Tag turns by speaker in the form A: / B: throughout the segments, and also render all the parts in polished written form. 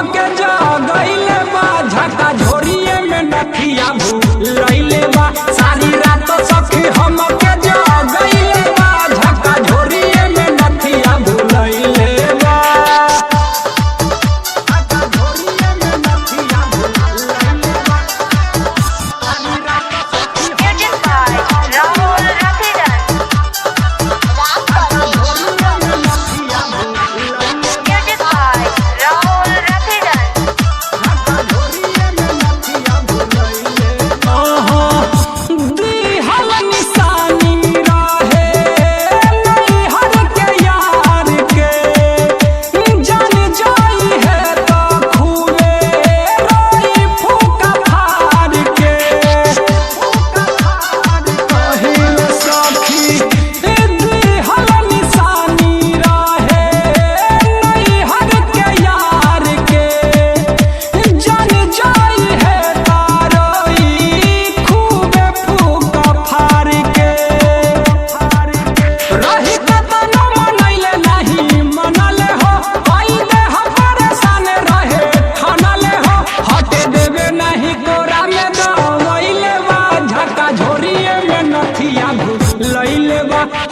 A: हमके जगइले बा झका झोरिए में नथिया भूलइले बा सारी रात सखी हमके जगइले बा झका झोरिए में नथिया भूलइले बा झका झोरिए में नथिया भूलइले बा सारी रात सखी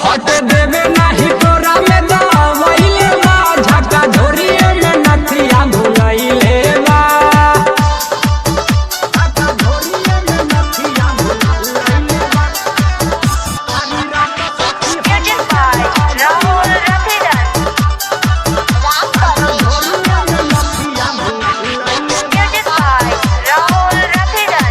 A: हट देवे नाही तोरा में दवइले बा झका झोरिए में नथिया भूलइले बा झका झोरिए में नथिया भूलइले बा सारी रात सखी राहुल रफीगन झका झोरिए में नथिया भूलइले राहुल रफीगन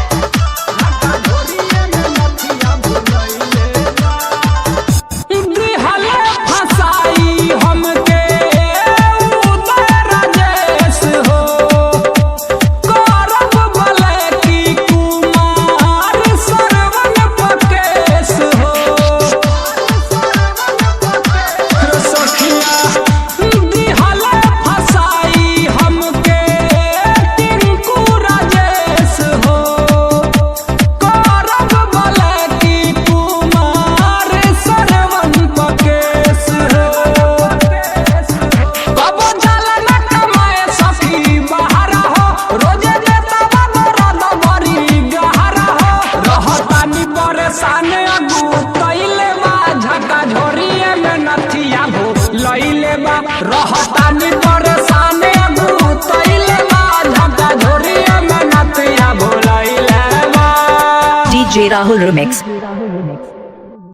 A: झका झोरिए में नथिया भूलइले बा रहतानी परेशान भूतइले बा झका झोरिए में नथिया भूलइले बा।
B: DJ Rahul Remix।